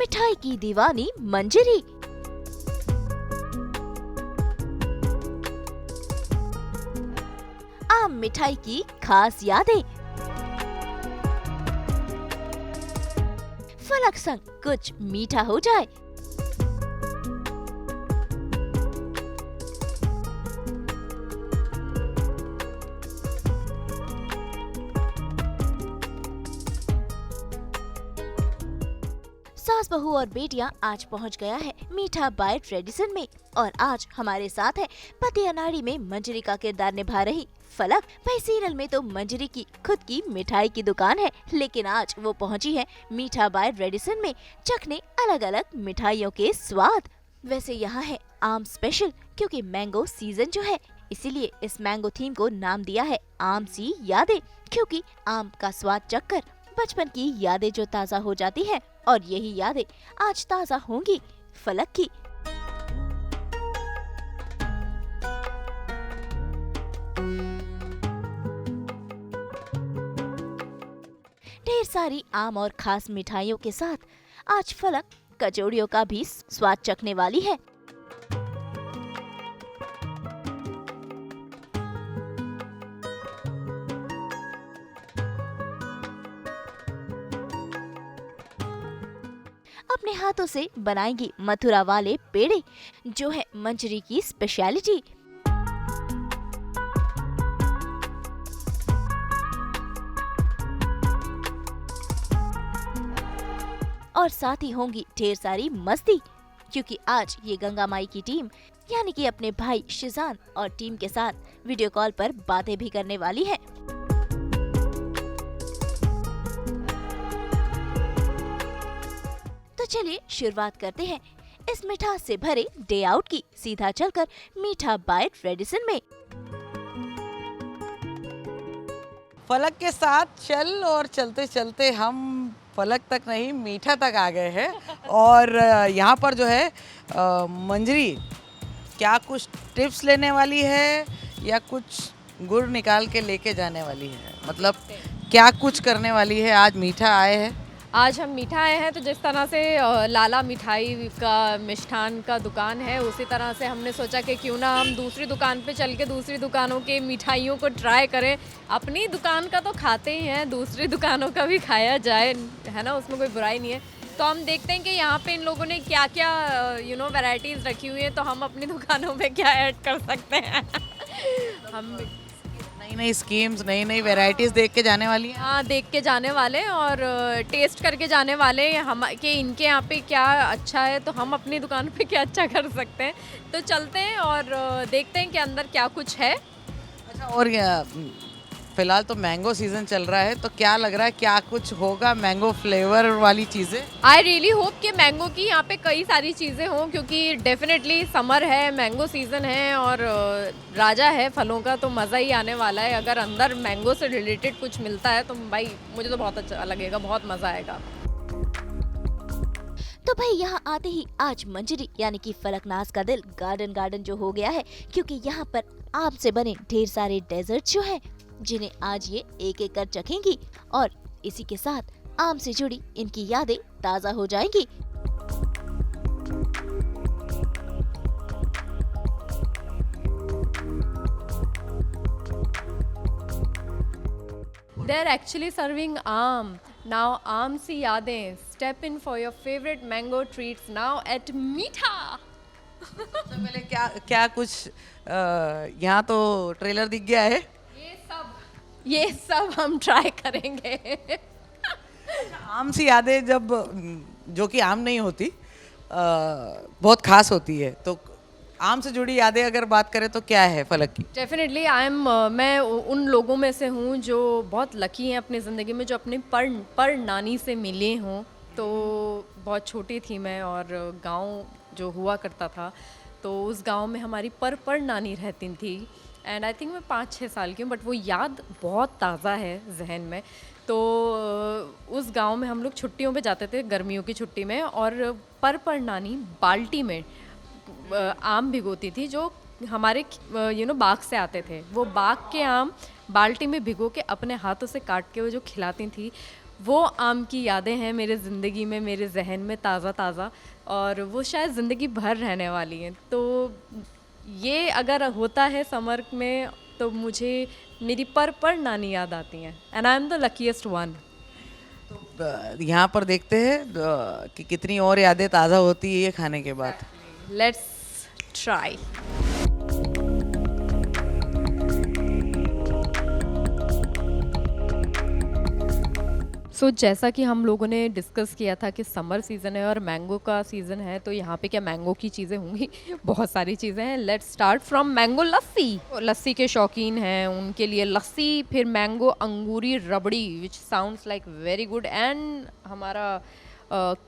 मिठाई की दीवानी मंजरी। आम मिठाई की खास यादें। फलक संग कुछ मीठा हो जाए। सास बहू और बेटियां आज पहुंच गया है मीठा बाइट रेडिसन में और आज हमारे साथ है पति अनाड़ी में मंजरी का किरदार निभा रही फलक। भाई सीरियल में तो मंजरी की खुद की मिठाई की दुकान है, लेकिन आज वो पहुंची है मीठा बाइट रेडिसन में चखने अलग अलग मिठाइयों के स्वाद। वैसे यहाँ है आम स्पेशल, क्योंकि मैंगो सीजन जो है इसीलिए इस मैंगो थीम को नाम दिया है आम सी यादें, क्योंकि आम का स्वाद चखकर बचपन की यादें जो ताज़ा हो जाती हैं और यही यादें आज ताज़ा होंगी फलक की। ढेर सारी आम और खास मिठाइयों के साथ आज फलक कचौड़ियों का भी स्वाद चखने वाली है। अपने हाथों से बनाएंगी मथुरा वाले पेड़े, जो है मंजरी की स्पेशलिटी। और साथ ही होंगी ढेर सारी मस्ती, क्योंकि आज ये गंगा माई की टीम यानी कि अपने भाई शिजान और टीम के साथ वीडियो कॉल पर बातें भी करने वाली है। तो चलिए शुरुआत करते हैं इस मिठास से भरे डे आउट की, सीधा चलकर मीठा बाइट रेडिसन में। फलक के साथ चल और चलते चलते हम फलक तक नहीं मीठा तक आ गए हैं और यहाँ पर जो है मंजरी क्या कुछ टिप्स लेने वाली है या कुछ गुड़ निकाल के लेके जाने वाली है, मतलब क्या कुछ करने वाली है। आज मीठा आए हैं, आज हम मीठा आए हैं, तो जिस तरह से लाला मिठाई का मिष्ठान का दुकान है उसी तरह से हमने सोचा कि क्यों ना हम दूसरी दुकान पे चल के दूसरी दुकानों के मिठाइयों को ट्राई करें। अपनी दुकान का तो खाते ही हैं, दूसरी दुकानों का भी खाया जाए, है ना, उसमें कोई बुराई नहीं है। तो हम देखते हैं कि यहाँ पे इन लोगों ने क्या क्या वैरायटीज़ रखी हुई हैं, तो हम अपनी दुकानों में क्या ऐड कर सकते हैं। हम नई नई स्कीम्स नई नई वैरायटीज़ देख के जाने वाली हैं। हाँ, देख के जाने वाले हैं और टेस्ट करके जाने वाले हैं हम कि इनके यहाँ पे क्या अच्छा है, तो हम अपनी दुकान पे क्या अच्छा कर सकते हैं। तो चलते हैं और देखते हैं कि अंदर क्या कुछ है। अच्छा, और फिलहाल तो मैंगो सीजन चल रहा है, तो क्या लग रहा है क्या कुछ होगा मैंगो फ्लेवर वाली चीज़ें? आई रियली होप कि मैंगो की यहाँ पे कई सारी चीज़ें हों, क्योंकि डेफिनेटली समर है, मैंगो सीज़न है और राजा है फलों का, तो मज़ा ही आने वाला है। अगर अंदर मैंगो से रिलेटेड कुछ मिलता है तो भाई मुझे तो बहुत अच्छा लगेगा, बहुत मज़ा आएगा। तो भाई यहाँ आते ही आज मंजरी यानी कि फलकनाज का दिल गार्डन गार्डन जो हो गया है, क्योंकि यहाँ पर आम से बने ढेर सारे डेजर्ट जो हैं, जिन्हें आज ये एक एक कर चखेंगी और इसी के साथ आम से जुड़ी इनकी यादें ताज़ा हो जाएंगी। They're actually serving आम now, आम सी यादें। Step in for your favorite mango treats now at मीठा। सबसे पहले क्या क्या कुछ यहाँ तो ट्रेलर दिख गया है, ये सब हम ट्राई करेंगे। आम सी यादें जब जो कि आम नहीं होती बहुत खास होती है, तो आम से जुड़ी यादें अगर बात करें तो क्या है फलक की? डेफिनेटली मैं उन लोगों में से हूँ जो बहुत लकी हैं अपनी ज़िंदगी में, जो अपनी पर नानी से मिले हों। तो बहुत छोटी थी मैं और गांव जो हुआ करता था, तो उस गांव में हमारी पर नानी रहती थी एंड आई थिंक मैं 5-6 साल की हूँ, बट वो याद बहुत ताज़ा है जहन में। तो उस गांव में हम लोग छुट्टियों पे जाते थे, गर्मियों की छुट्टी में, और पर नानी बाल्टी में आम भिगोती थी जो हमारे बाग से आते थे। वो बाग के आम बाल्टी में भिगो के अपने हाथों से काट के वो जो खिलाती थी, वो आम की यादें हैं मेरे ज़िंदगी में, मेरे जहन में ताज़ा ताज़ा, और वो शायद ज़िंदगी भर रहने वाली हैं। तो ये अगर होता है समर में तो मुझे मेरी पर नानी याद आती हैं, and I am the luckiest one. यहाँ पर देखते हैं कि कितनी और यादें ताज़ा होती है ये खाने के बाद। Let's try. सो जैसा कि हम लोगों ने डिस्कस किया था कि समर सीज़न है और मैंगो का सीज़न है, तो यहाँ पे क्या मैंगो की चीज़ें होंगी? बहुत सारी चीज़ें हैं। लेट्स स्टार्ट फ्रॉम मैंगो लस्सी। लस्सी के शौकीन हैं उनके लिए लस्सी, फिर mango angoori rabri which sounds like very good, and हमारा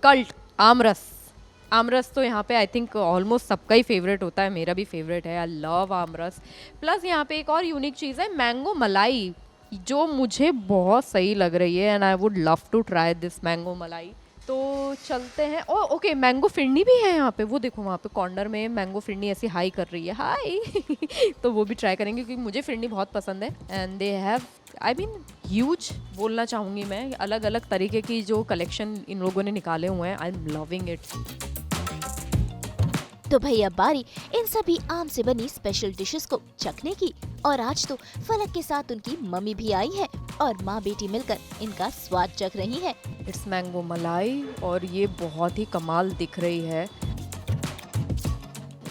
कल्ट आमरस। आमरस तो यहाँ पे आई थिंक ऑलमोस्ट सबका ही फेवरेट होता है, मेरा भी फेवरेट है, आई लव आमरस। प्लस यहाँ पे एक और यूनिक चीज़ है मैंगो मलाई, जो मुझे बहुत सही लग रही है, and I would love to try this mango malai. तो चलते हैं। ओ ओके, मैंगो फिरनी भी है यहाँ पे, वो देखो वहाँ पे कॉर्नर में मैंगो फिरनी ऐसी हाई कर रही है, हाई तो वो भी ट्राई करेंगे क्योंकि मुझे फिरनी बहुत पसंद है, and they have I mean huge बोलना चाहूँगी मैं, अलग अलग तरीके की जो कलेक्शन इन लोगों ने निकाले हुए हैं, आई एम लविंग इट। तो भैया बारी इन सभी आम से बनी स्पेशल डिशेस को चखने की, और आज तो फलक के साथ उनकी मम्मी भी आई है और माँ बेटी मिलकर इनका स्वाद चख रही है। इट्स मैंगो मलाई, और ये बहुत ही कमाल दिख रही है।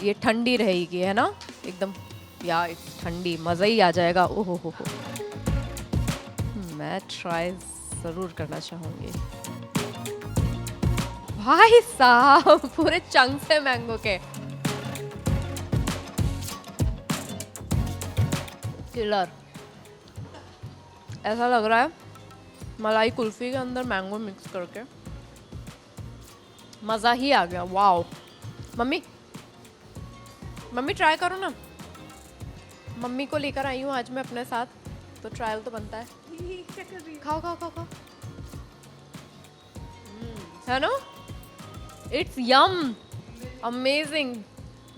ये ठंडी रहेगी है ना एकदम, या ठंडी, मज़ा ही आ जाएगा। ओहो हो, मैं ट्राई ज़रूर करना चाहूँगी। भाई साहब पूरे चंक्स है मैंगो के, किलर। ऐसा लग रहा है मलाई कुल्फी के अंदर मैंगो मिक्स करके, मज़ा ही आ गया। वाओ मम्मी, मम्मी ट्राई करो ना, मम्मी को लेकर आई हूँ आज मैं अपने साथ, तो ट्रायल तो बनता है। खाओ खाओ खाओ खाओ, है ना, इट्स यम, अमेजिंग,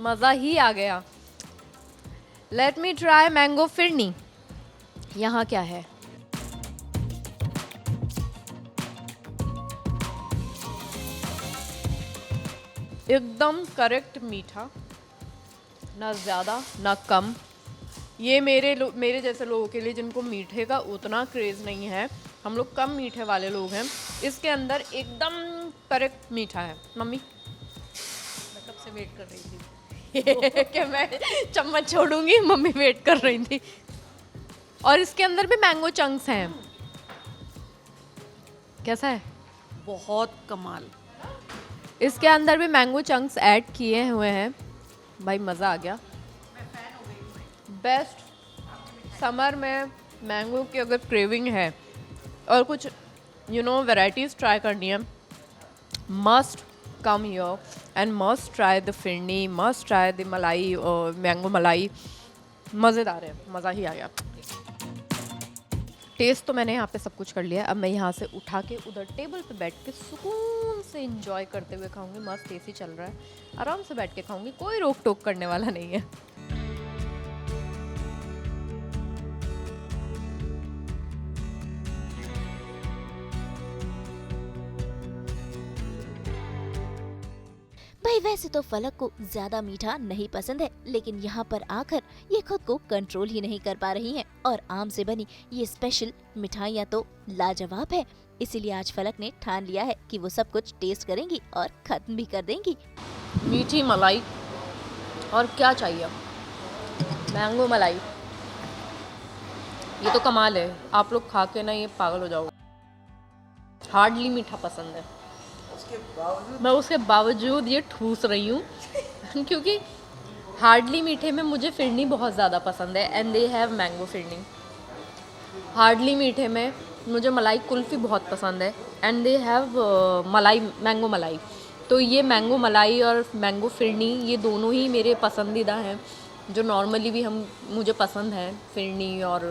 मज़ा ही आ गया। Let me try mango phirni. यहाँ क्या है? एकदम करेक्ट मीठा, ना ज़्यादा ना कम। ये मेरे जैसे लोगों के लिए जिनको मीठे का उतना क्रेज़ नहीं है, हम लोग कम मीठे वाले लोग हैं, इसके अंदर एकदम करेक्ट मीठा है। मम्मी मैं कब से वेट कर रही थी कि मैं चम्मच छोड़ूंगी, मम्मी वेट कर रही थी। और इसके अंदर भी मैंगो चंक्स हैं। कैसा है? बहुत कमाल। इसके अंदर भी मैंगो चंक्स ऐड किए हुए हैं, भाई मज़ा आ गया। बेस्ट समर में मैंगो की अगर क्रेविंग है और कुछ वैराइटीज़ ट्राई करनी है, must come here and must try the phirni, must try the मलाई और मैंगो मलाई। मज़ेदार है, मज़ा ही आया। टेस्ट तो मैंने यहाँ पे सब कुछ कर लिया है, अब मैं यहाँ से उठा के उधर टेबल पे बैठ के सुकून से एंजॉय करते हुए खाऊंगी। मस्त एसी चल रहा है, आराम से बैठ के खाऊंगी, कोई रोक टोक करने वाला नहीं है। भाई वैसे तो फलक को ज्यादा मीठा नहीं पसंद है, लेकिन यहाँ पर आकर ये खुद को कंट्रोल ही नहीं कर पा रही हैं, और आम से बनी ये स्पेशल मिठाइयाँ तो लाजवाब है। इसीलिए आज फलक ने ठान लिया है कि वो सब कुछ टेस्ट करेंगी और खत्म भी कर देंगी। मीठी मलाई और क्या चाहिए, मैंगो मलाई, ये तो कमाल है। आप लोग खा के ना ये पागल हो जाओगे। हार्डली मीठा पसंद है, मैं उसके बावजूद ये ठूस रही हूँ क्योंकि हार्डली मीठे में मुझे फिरनी बहुत ज़्यादा पसंद है, and they have mango phirni. Hardly मीठे में मुझे मलाई कुल्फ़ी बहुत पसंद है, एंड दे हैव मलाई मैंगो मलाई। तो ये मैंगो मलाई और मैंगो फिरनी, ये दोनों ही मेरे पसंदीदा हैं, जो नॉर्मली भी मुझे पसंद है, फिरनी और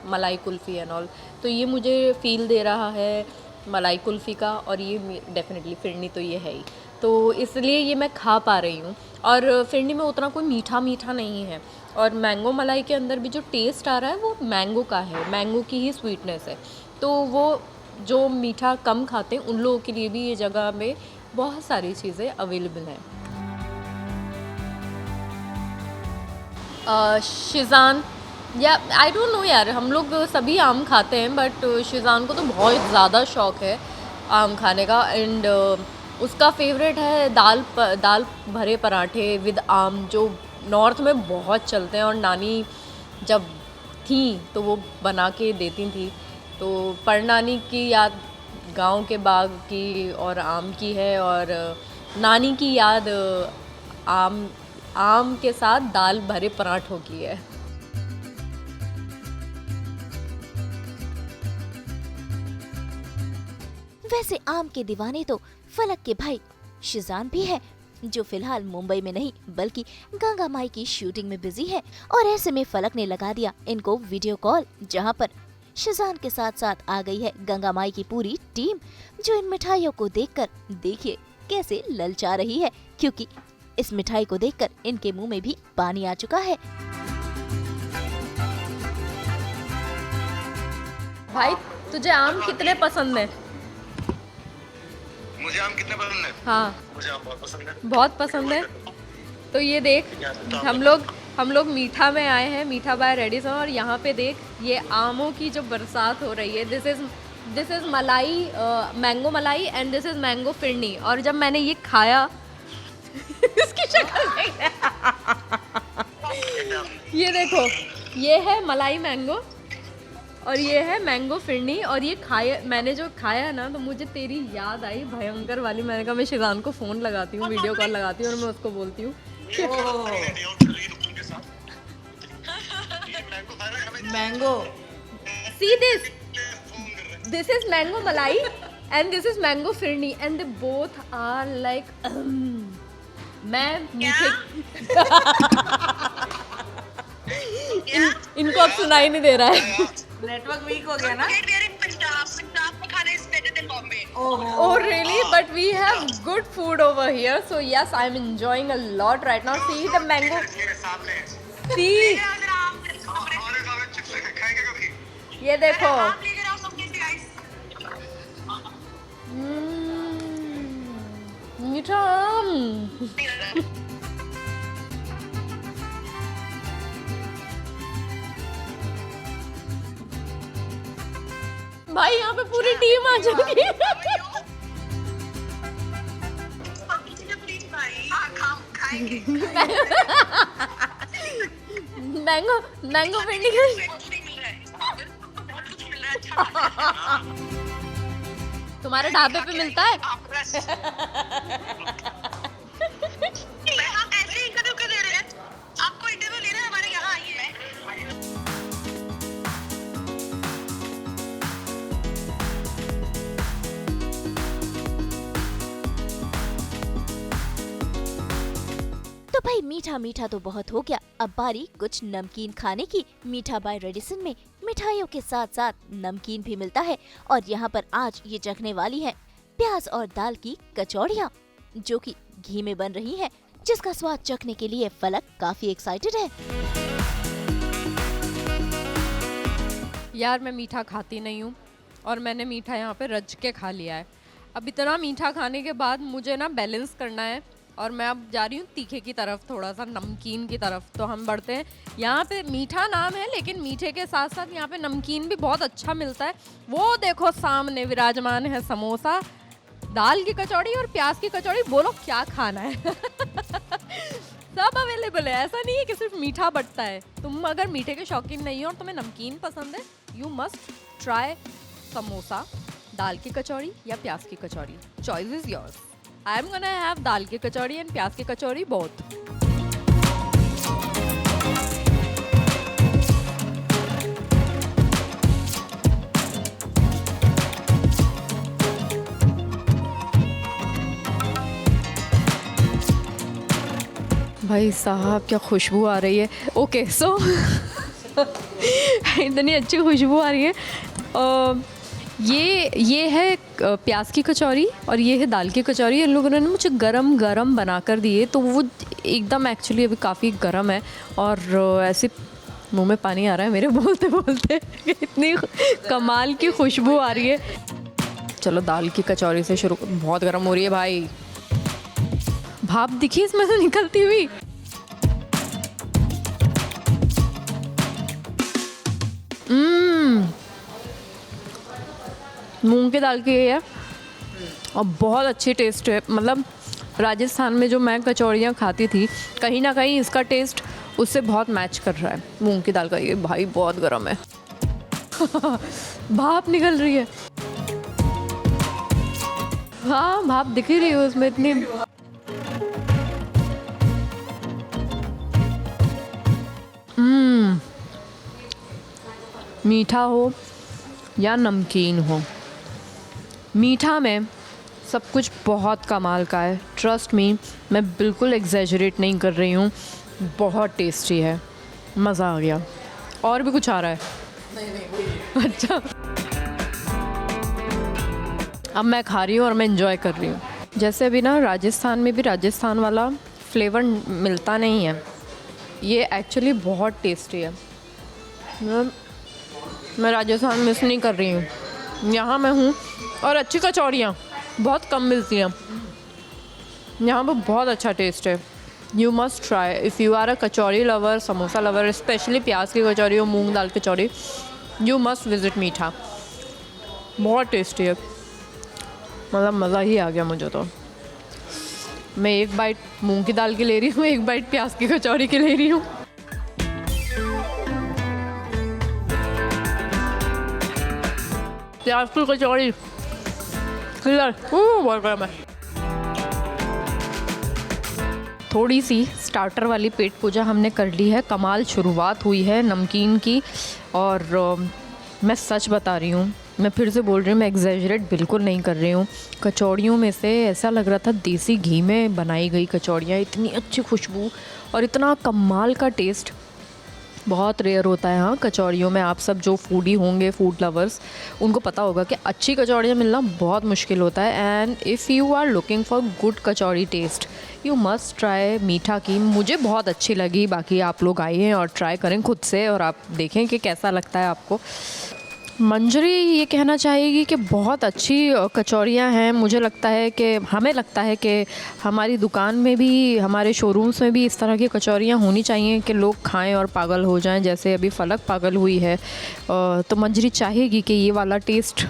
मलाई कुल्फ़ी एंड ऑल। तो ये मुझे फ़ील दे रहा है मलाई कुल्फ़ी का, और ये डेफिनेटली फिरनी तो ये है ही, तो इसलिए ये मैं खा पा रही हूँ। और फिरनी में उतना कोई मीठा मीठा नहीं है, और मैंगो मलाई के अंदर भी जो टेस्ट आ रहा है वो मैंगो का है, मैंगो की ही स्वीटनेस है, तो वो जो मीठा कम खाते हैं उन लोगों के लिए भी ये जगह में बहुत सारी चीज़ें अवेलेबल हैं। शिज़ान या आई डोंट नो यार, हम लोग सभी आम खाते हैं बट शिज़ान को तो बहुत ज़्यादा शौक़ है आम खाने का। एंड उसका फेवरेट है दाल भरे पराठे विद आम, जो नॉर्थ में बहुत चलते हैं और नानी जब थी तो वो बना के देती थी। तो परनानी की याद गांव के बाग की और आम की है, और नानी की याद आम के साथ दाल भरे पराठों की है। वैसे आम के दीवाने तो फलक के भाई शिजान भी है, जो फिलहाल मुंबई में नहीं बल्कि गंगा माई की शूटिंग में बिजी है। और ऐसे में फलक ने लगा दिया इनको वीडियो कॉल, जहां पर शिजान के साथ साथ आ गई है गंगा माई की पूरी टीम, जो इन मिठाइयों को देखकर देखिए कैसे ललचा रही है, क्योंकि इस मिठाई को देखकर इनके मुंह में भी पानी आ चुका है। भाई तुझे आम कितने पसंद है? मुझे आम कितने पसंद है? हाँ मुझे आम बहुत पसंद है। बहुत पसंद है। तो ये देख, हम लोग मीठा में आए हैं, मीठा बाय रेडिसन, और यहाँ पे देख ये आमों की जो बरसात हो रही है। दिस इज मलाई, mango malai, and this is mango phirni. और जब मैंने ये खाया इसकी शक्ल देख, ये देखो, ये है मलाई मैंगो और ये है मैंगो फिरनी। और ये मैंने जो खाया ना, तो मुझे तेरी याद आई भयंकर वाली। मैंने कहा मैं शिजान को फ़ोन लगाती हूँ, वीडियो कॉल लगाती हूँ और मैं उसको बोलती हूँ mango, see this is mango malai and this is mango phirni, and they both are like मैं मीठे इनको अब सुनाई नहीं दे रहा है। नेटवर्क वीक हो गया ना। Oh really? But we have good food over here, so yes, I'm enjoying a lot right now. See the mango. See, ये देखो, मीठा आम। भाई यहाँ पे पूरी टीम आ चुकी है। मैंगो फिरनी तुम्हारे ढाबे पे मिलता है? आपको इंटरव्यू लेना है, हमारे यहाँ आइए। तो भाई मीठा मीठा तो बहुत हो गया, अब बारी कुछ नमकीन खाने की। मीठा बाय रेडिसन में मिठाइयों के साथ साथ नमकीन भी मिलता है, और यहाँ पर आज ये चखने वाली है प्याज और दाल की कचौड़ियाँ, जो कि घी में बन रही हैं, जिसका स्वाद चखने के लिए फलक काफी एक्साइटेड है। यार मैं मीठा खाती नहीं हूँ और मैंने मीठा यहाँ पे रज के खा लिया है। अब इतना मीठा खाने के बाद मुझे ना बैलेंस करना है, और मैं अब जा रही हूँ तीखे की तरफ, थोड़ा सा नमकीन की तरफ। तो हम बढ़ते हैं। यहाँ पे मीठा नाम है, लेकिन मीठे के साथ साथ यहाँ पे नमकीन भी बहुत अच्छा मिलता है। वो देखो सामने विराजमान है समोसा, दाल की कचौड़ी और प्याज की कचौड़ी। बोलो क्या खाना है? सब अवेलेबल है, ऐसा नहीं है कि सिर्फ मीठा बटता है। तुम अगर मीठे के शौकीन नहीं हो और तुम्हें नमकीन पसंद है, you must try samosa, dal की कचौड़ी या प्याज की kachori. Choice is yours. I am gonna have dal की कचौड़ी एंड प्याज की कचौड़ी बोथ। भाई साहब क्या खुशबू आ रही है। ओके सो इतनी अच्छी खुशबू आ रही है। ये है प्याज की कचौरी और ये है दाल की कचौरी। इन लोगों ने मुझे गरम गरम बना कर दिए, तो वो एकदम एक्चुअली अभी काफ़ी गरम है और ऐसे मुंह में पानी आ रहा है मेरे बोलते बोलते। इतनी कमाल की खुशबू आ रही है। चलो दाल की कचौरी से शुरू। बहुत गर्म हो रही है भाई, भाप दिखी इसमें से निकलती हुई। मूंग की दाल की है और बहुत अच्छी टेस्ट है। मतलब राजस्थान में जो मैं कचौड़ियाँ खाती थी, कहीं ना कहीं इसका टेस्ट उससे बहुत मैच कर रहा है मूंग की दाल का। ये भाई बहुत गर्म है भाप निकल रही है। हाँ भाप दिख ही रही है उसमें इतनी। मीठा हो या नमकीन हो, मीठा में सब कुछ बहुत कमाल का है। ट्रस्ट मी, मैं बिल्कुल एग्जैजरेट नहीं कर रही हूँ, बहुत टेस्टी है, मज़ा आ गया। और भी कुछ आ रहा है? नहीं। अच्छा, अब मैं खा रही हूँ और मैं इंजॉय कर रही हूँ। जैसे अभी ना राजस्थान में भी राजस्थान वाला फ्लेवर मिलता नहीं है, ये एक्चुअली बहुत टेस्टी है। मैं राजस्थान मिस नहीं कर रही हूँ, यहाँ मैं हूँ। और अच्छी कचौड़ियाँ बहुत कम मिलती हैं, यहाँ पर बहुत अच्छा टेस्ट है। You must try if you are a kachori lover, samosa lover, specially प्याज की कचौड़ी और मूंग दाल kachori, you must visit Meetha. बहुत टेस्टी है, मतलब मज़ा ही आ गया मुझे तो। मैं एक बाइट मूंग की दाल की ले रही हूँ, एक बाइट प्याज की कचौड़ी की ले रही हूँ। प्याज की कचौड़ी बहुत गर्म है। थोड़ी सी स्टार्टर वाली पेट पूजा हमने कर ली है, कमाल शुरुआत हुई है नमकीन की। और मैं सच बता रही हूँ, मैं फिर से बोल रही हूँ, मैं एग्जैजरेट बिल्कुल नहीं कर रही हूँ। कचौड़ियों में से ऐसा लग रहा था देसी घी में बनाई गई कचौड़ियाँ, इतनी अच्छी खुशबू और इतना कमाल का टेस्ट। बहुत रेयर होता है हाँ कचौड़ियों में। आप सब जो फूडी होंगे, फूड लवर्स, उनको पता होगा कि अच्छी कचौड़ियाँ मिलना बहुत मुश्किल होता है। And if you are looking for good kachori taste, you must try Meetha की। मुझे बहुत अच्छी लगी, बाकी आप लोग आइए और ट्राई करें खुद से और आप देखें कि कैसा लगता है आपको। मंजरी ये कहना चाहेगी कि बहुत अच्छी कचौड़ियाँ हैं। मुझे लगता है कि हमें लगता है कि हमारी दुकान में भी, हमारे शोरूम्स में भी इस तरह की कचौड़ियाँ होनी चाहिए कि लोग खाएं और पागल हो जाएं, जैसे अभी फलक पागल हुई है। तो मंजरी चाहेगी कि ये वाला टेस्ट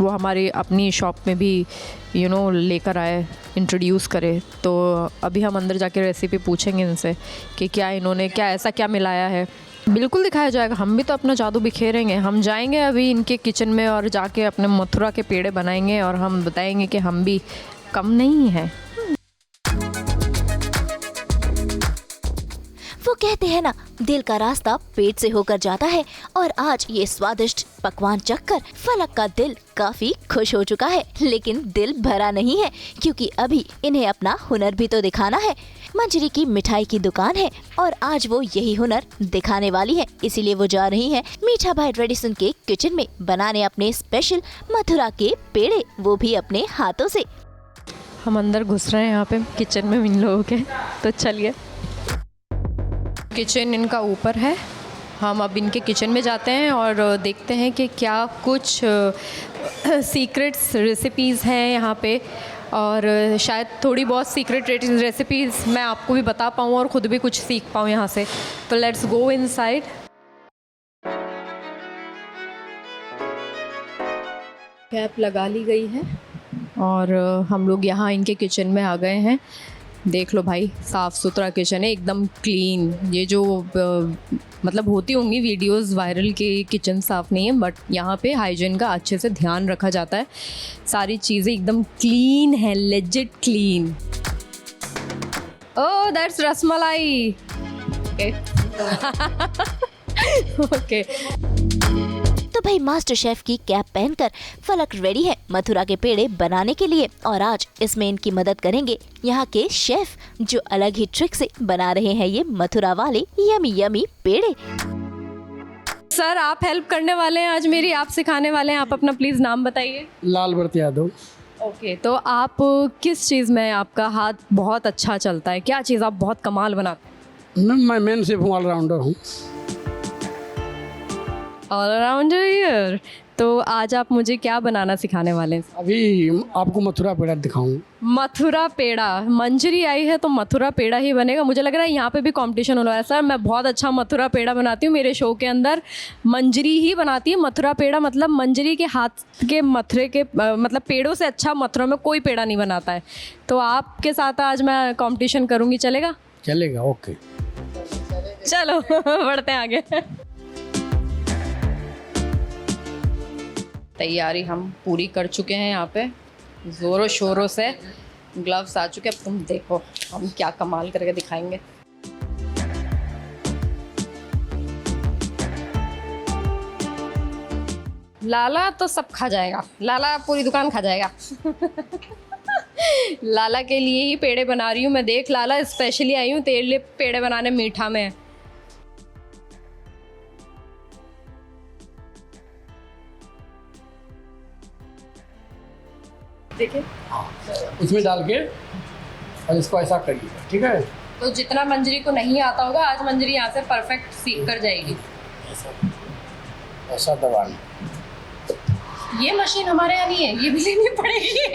वो हमारी अपनी शॉप में भी लेकर आए, इंट्रोड्यूस करे। तो अभी हम अंदर जाके रेसिपी पूछेंगे इनसे कि क्या इन्होंने ऐसा क्या मिलाया है। बिल्कुल दिखाया जाएगा, हम भी तो अपना जादू बिखेरेंगे। हम जाएंगे अभी इनके किचन में और जाके अपने मथुरा के पेड़े बनाएंगे और हम बताएंगे कि हम भी कम नहीं हैं। वो कहते हैं ना, दिल का रास्ता पेट से होकर जाता है। और आज ये स्वादिष्ट पकवान चखकर फलक का दिल काफी खुश हो चुका है, लेकिन दिल भरा नहीं है, क्योंकि अभी इन्हें अपना हुनर भी तो दिखाना है। मंजरी की मिठाई की दुकान है और आज वो यही हुनर दिखाने वाली है, इसीलिए वो जा रही है मीठा बाई ट्रेडिशन के किचन में बनाने अपने स्पेशल मथुरा के पेड़े, वो भी अपने हाथों से। हम अंदर घुस रहे हैं यहाँ पे किचन में इन लोगों के, तो चलिए। किचन इनका ऊपर है, हम अब इनके किचन में जाते हैं और देखते हैं कि क्या कुछ सीक्रेट्स रेसिपीज़ हैं यहाँ पे, और शायद थोड़ी बहुत सीक्रेट रेसिपीज़ मैं आपको भी बता पाऊँ और ख़ुद भी कुछ सीख पाऊँ यहाँ से। तो लेट्स गो इनसाइड। कैप लगा ली गई है और हम लोग यहाँ इनके किचन में आ गए हैं। देख लो भाई, साफ़ सुथरा किचन है, एकदम क्लीन। ये जो मतलब होती होंगी वीडियोस वायरल के किचन साफ़ नहीं है, बट यहाँ पे हाइजीन का अच्छे से ध्यान रखा जाता है। सारी चीज़ें एकदम क्लीन है, legit clean. Oh that's rasmalai. Okay तो भाई मास्टर शेफ की कैप पहनकर फलक रेडी है मथुरा के पेड़े बनाने के लिए। और आज इसमें इनकी मदद करेंगे यहाँ के शेफ, जो अलग ही ट्रिक से बना रहे हैं ये मथुरा वाले यमी यमी पेड़े। सर आप हेल्प करने वाले हैं आज मेरी, आप सिखाने वाले हैं। आप अपना प्लीज़ नाम बताइए। लाल व्रत यादव। ओके, तो आप किस चीज़ में आपका हाथ बहुत अच्छा चलता है? क्या चीज़ आप बहुत कमाल बनाते हैं? मैं मेन शेफ हूँ, ऑलराउंडर हूँ। Allrounder here. तो आज आप मुझे क्या बनाना सिखाने वाले हैं? अभी आपको मथुरा पेड़ा दिखाऊं। मथुरा पेड़ा, मंजरी आई है तो मथुरा पेड़ा ही बनेगा। मुझे लग रहा है यहाँ पे भी कंपटीशन होने वाला है। सर मैं बहुत अच्छा मथुरा पेड़ा बनाती हूँ, मेरे शो के अंदर मंजरी ही बनाती है। मथुरा पेड़ा मतलब मंजरी के हाथ के मथुरे के मतलब पेड़ों से अच्छा मथुरा में कोई पेड़ा नहीं बनाता है। तो आपके साथ आज मैं कंपटीशन करूँगी, चलेगा? चलेगा, ओके। चलो बढ़ते हैं आगे। तैयारी हम पूरी कर चुके हैं, यहाँ पे ज़ोरों शोरों से ग्लव्स आ चुके हैं। अब तुम देखो हम क्या कमाल करके दिखाएंगे। लाला तो सब खा जाएगा, लाला पूरी दुकान खा जाएगा। लाला के लिए ही पेड़े बना रही हूँ मैं। देख लाला, स्पेशली आई हूँ तेरे लिए पेड़े बनाने मीठा में। देखिए इसमें डाल के और इसको ऐसा करिए, ठीक है? तो जितना मंजरी को नहीं आता होगा, आज मंजरी यहाँ से परफेक्ट सीख कर जाएगी। ऐसा दबाना। ये मशीन हमारे यहाँ नहीं है, ये भी लेनी पड़ेगी।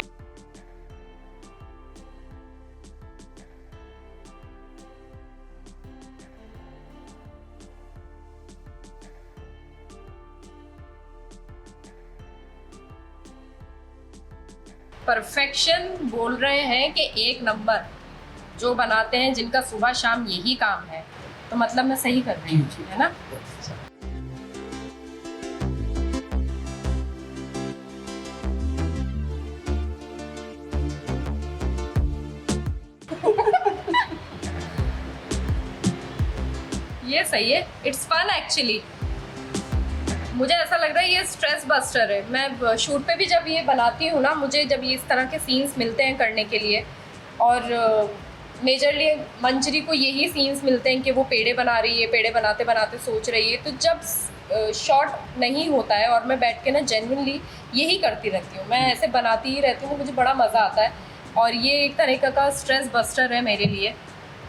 परफेक्शन बोल रहे हैं कि एक नंबर जो बनाते हैं, जिनका सुबह शाम यही काम है, तो मतलब मैं सही कर रही हूँ, है ना? ये सही है, इट्स फन एक्चुअली। मुझे ऐसा लग रहा है ये स्ट्रेस बस्टर है। मैं शूट पे भी जब ये बनाती हूँ ना, मुझे जब ये इस तरह के सीन्स मिलते हैं करने के लिए, और मेजरली मंजरी को यही सीन्स मिलते हैं कि वो पेड़े बना रही है, पेड़े बनाते बनाते सोच रही है, तो जब शॉट नहीं होता है और मैं बैठ के ना जेन्युइनली यही करती रहती हूँ, मैं ऐसे बनाती ही रहती हूँ, मुझे बड़ा मज़ा आता है। और ये एक तरीक़े का स्ट्रेस बस्टर है मेरे लिए।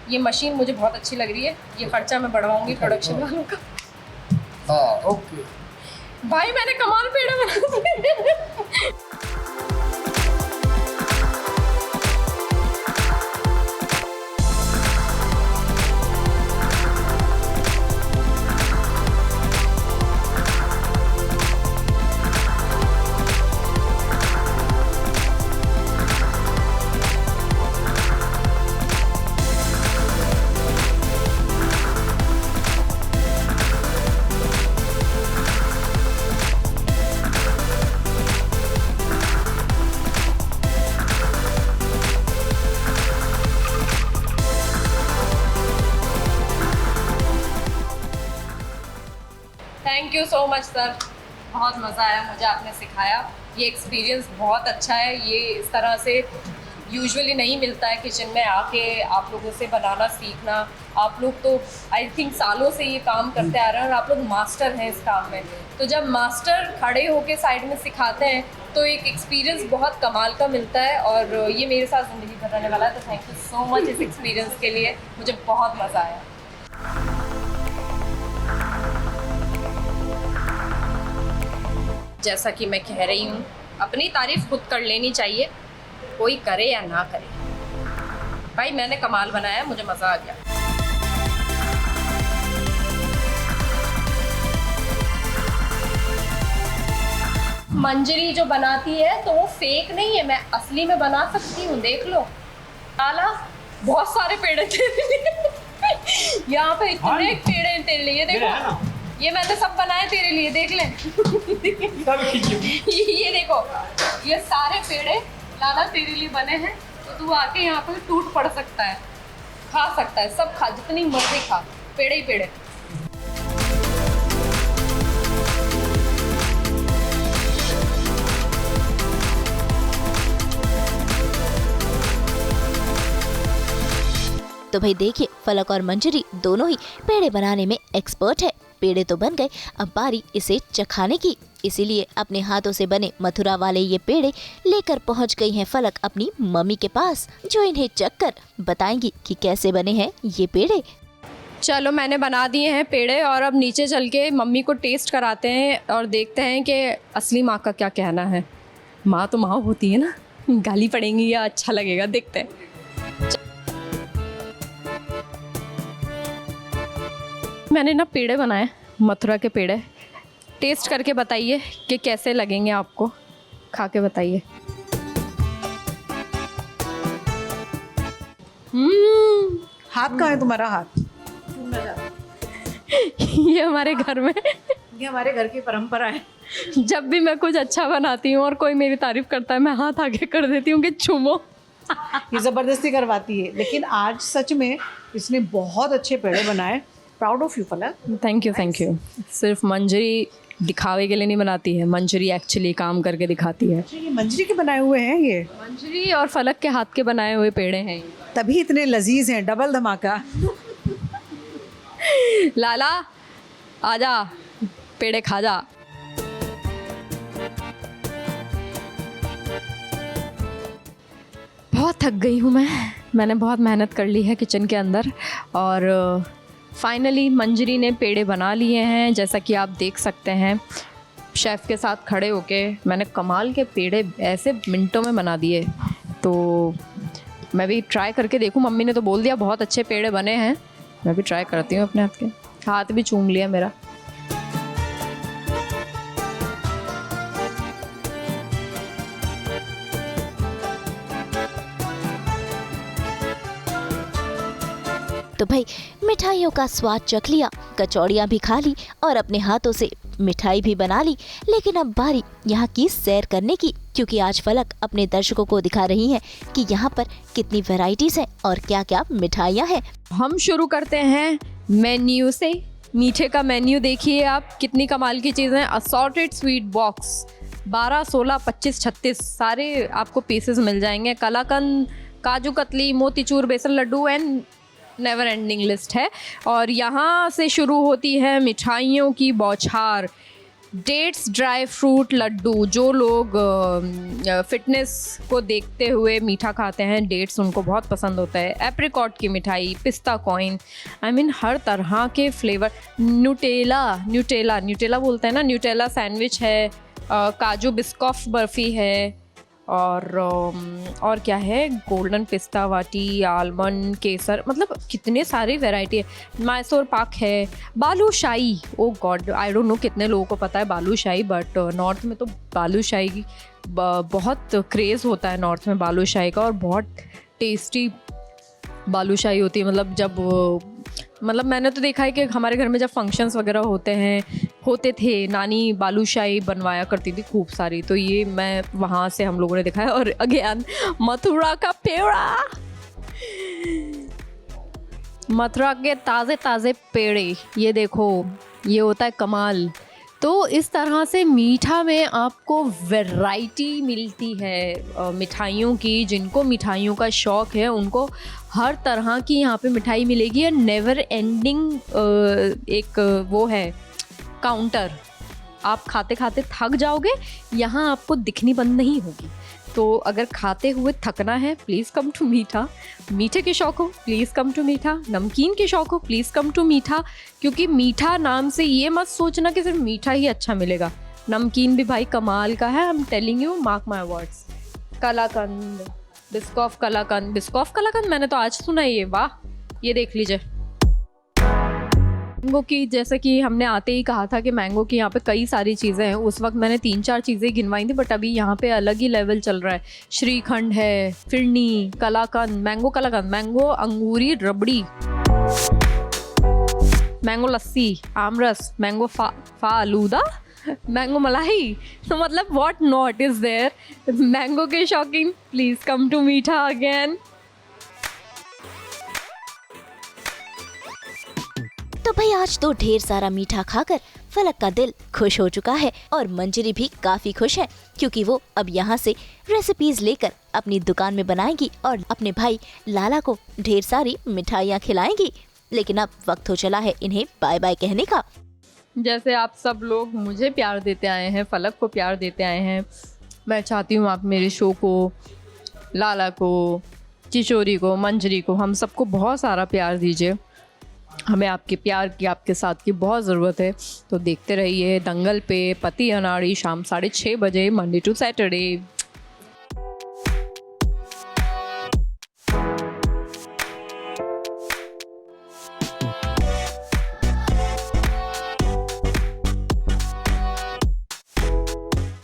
ये मशीन मुझे बहुत अच्छी लग रही है। ये खर्चा मैं बढ़वाऊँगी प्रोडक्शन वालों का। हाँ, ओके भाई, मैंने कमाल पेड़ा बना दिया। Thank you so much sir, बहुत मज़ा आया, मुझे आपने सिखाया। ये एक्सपीरियंस बहुत अच्छा है। ये इस तरह से यूजुअली नहीं मिलता है, किचन में आके आप लोगों से बनाना सीखना। आप लोग तो आई थिंक सालों से ये काम करते आ रहे हैं और आप लोग मास्टर हैं इस काम में। तो जब मास्टर खड़े होके साइड में सिखाते हैं तो एक एक्सपीरियंस बहुत कमाल का मिलता है, और ये मेरे साथ ज़िंदगी भर रहने वाला है। तो थैंक यू सो मच इस एक्सपीरियंस के लिए, मुझे बहुत मज़ा आया। जैसा कि मैं कह रही हूँ, अपनी तारीफ खुद कर लेनी चाहिए, कोई करे या ना करे। भाई मैंने कमाल बनाया, मुझे मज़ा आ गया। मंजरी जो बनाती है तो वो फेक नहीं है, मैं असली में बना सकती हूँ। देख लो लाला, बहुत सारे पेड़ तेरे लिए। यहाँ पे इतने पेड़ हैं तेरे लिए, देखो ये मैंने सब बनाए तेरे लिए, देख ले। ये देखो, ये सारे पेड़े लाला तेरे लिए बने हैं, तो तू आके यहाँ पे टूट पड़ सकता है, खा सकता है, सब खा, जितनी मर्जी खा, पेड़े ही पेड़े। तो भाई देखिए, फलक और मंजरी दोनों ही पेड़े बनाने में एक्सपर्ट है। पेड़े तो बन गए, अब बारी इसे चखाने की। इसीलिए अपने हाथों से बने मथुरा वाले ये पेड़े लेकर पहुंच गई हैं फलक अपनी मम्मी के पास, जो इन्हें चख कर बताएंगी कि कैसे बने हैं ये पेड़े। चलो मैंने बना दिए हैं पेड़े और अब नीचे चल के मम्मी को टेस्ट कराते हैं और देखते हैं कि असली माँ का क्या कहना है। माँ तो माँ होती है ना, गाली पड़ेंगी या अच्छा लगेगा, देखते हैं। मैंने ना पेड़े बनाए, मथुरा के पेड़े। टेस्ट करके बताइए कि कैसे लगेंगे आपको, खा के बताइए। हाथ कहाँ है तुम्हारा हाथ? ये हमारे घर में ये हमारे घर की परंपरा है। जब भी मैं कुछ अच्छा बनाती हूँ और कोई मेरी तारीफ करता है, मैं हाथ आगे कर देती हूँ कि चूमो। ये ज़बरदस्ती करवाती है, लेकिन आज सच में इसने बहुत अच्छे पेड़े बनाए। प्राउड ऑफ यू फलक। Thank you, thank you. सिर्फ मंजरी दिखावे के लिए नहीं बनाती है, मंजरी एक्चुअली काम करके दिखाती है। अच्छा, ये मंजरी के बनाए हुए हैं ये? मंजरी और फलक के हाथ के बनाए हुए पेड़े हैं ये। तभी इतने लजीज हैं, डबल धमाका। लाला आजा, पेड़े खा जा। बहुत थक गई हूँ मैंने बहुत मेहनत कर ली है किचन के अंदर और फाइनली मंजरी ने पेड़े बना लिए हैं। जैसा कि आप देख सकते हैं, शेफ़ के साथ खड़े होके मैंने कमाल के पेड़े ऐसे मिनटों में बना दिए। तो मैं भी ट्राई करके देखूँ, मम्मी ने तो बोल दिया बहुत अच्छे पेड़े बने हैं, मैं भी ट्राई करती हूँ अपने हाथ के। हाथ भी चूम लिया मेरा। तो भाई मिठाइयों का स्वाद चख लिया, कचौड़ियाँ भी खा ली और अपने हाथों से मिठाई भी बना ली। लेकिन अब बारी यहाँ की सैर करने की, क्योंकि आज फलक अपने दर्शकों को दिखा रही है कि यहाँ पर कितनी वैरायटीज हैं और क्या क्या मिठाइयाँ हैं। हम शुरू करते हैं मेन्यू से। मीठे का मेन्यू देखिए आप, कितनी कमाल की चीज़ें। असॉर्टेड स्वीट बॉक्स 12, 16, 25, 36 सारे आपको पीसेस मिल जाएंगे। कलाकंद, काजू katli, motichoor, besan laddoo and never ending list है। और यहाँ से शुरू होती है मिठाइयों की बौछार। डेट्स ड्राई फ्रूट लड्डू, जो लोग फिटनेस को देखते हुए मीठा खाते हैं, डेट्स उनको बहुत पसंद होता है। एप्रिकॉट की मिठाई, पिस्ता कॉइन, हर तरह के फ्लेवर। न्यूटेला बोलते हैं ना, न्यूटेला सैंडविच है। काजू बिस्कॉफ बर्फ़ी है और क्या है, गोल्डन पिस्ता वाटी, आलमंड, केसर, मतलब कितने सारे वैरायटी है। मैसूर पाक है, बालूशाही। ओ गॉड, आई डोंट नो कितने लोगों को पता है बालूशाही, बट नॉर्थ में तो बालूशाही बहुत क्रेज़ होता है नॉर्थ में बालूशाही का, और बहुत टेस्टी बालूशाही होती है। मतलब मैंने तो देखा है कि हमारे घर में जब फंक्शंस वगैरह होते थे, नानी बालूशाही बनवाया करती थी खूब सारी। तो ये मैं वहाँ से हम लोगों ने देखा है। और अगेन मथुरा का पेड़ा, मथुरा के ताज़े ताज़े पेड़े, ये देखो, ये होता है कमाल। तो इस तरह से मीठा में आपको वैरायटी मिलती है मिठाइयों की। जिनको मिठाइयों का शौक़ है उनको हर तरह की यहाँ पे मिठाई मिलेगी। और नेवर एंडिंग एक वो है काउंटर, आप खाते खाते थक जाओगे, यहाँ आपको दिखनी बंद नहीं होगी। तो अगर खाते हुए थकना है, प्लीज़ कम टू मीठा। मीठे के शौक़ हो, प्लीज़ कम टू मीठा। नमकीन के शौक़ हो, प्लीज़ कम टू मीठा। क्योंकि मीठा नाम से ये मत सोचना कि सिर्फ मीठा ही अच्छा मिलेगा, नमकीन भी भाई कमाल का है। I am telling you, mark my words. Kalakand, Biscoff kalakand मैंने तो आज सुना है ये, वाह। ये देख लीजिए मैंगो की, जैसे कि हमने आते ही कहा था कि मैंगो की यहाँ पे कई सारी चीज़ें हैं। उस वक्त मैंने 3-4 चीज़ें गिनवाई थी, बट अभी यहाँ पे अलग ही लेवल चल रहा है। श्रीखंड है, phirni, kalakand, mango angoori rabri, mango lassi, aamras, mango falooda, mango malai. तो मतलब what not is there. Mango के शौकीन, please come to Meetha again. तो भाई आज तो ढेर सारा मीठा खाकर फलक का दिल खुश हो चुका है और मंजरी भी काफी खुश है, क्योंकि वो अब यहाँ से रेसिपीज लेकर अपनी दुकान में बनाएंगी और अपने भाई लाला को ढेर सारी मिठाइयाँ खिलाएंगी। लेकिन अब वक्त हो चला है इन्हें बाय बाय कहने का। जैसे आप सब लोग मुझे प्यार देते आए हैं, फलक को प्यार देते आए हैं, मैं चाहती हूँ आप मेरे शो को, लाला को, चिचोरी को, मंजरी को, हम सबको बहुत सारा प्यार दीजिए। हमें आपके प्यार की, आपके साथ की बहुत ज़रूरत है। तो देखते रहिए दंगल पे पति अनाड़ी शाम 6:30 बजे, मंडे टू सैटरडे।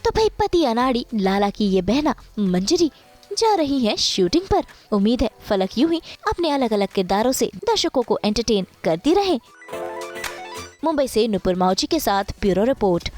तो भाई पति अनाड़ी लाला की ये बहना मंजरी जा रही है शूटिंग पर। उम्मीद है फलक यूं ही अपने अलग अलग किरदारों से दर्शकों को एंटरटेन करती रहे। मुंबई से नुपुर माउची के साथ ब्यूरो रिपोर्ट।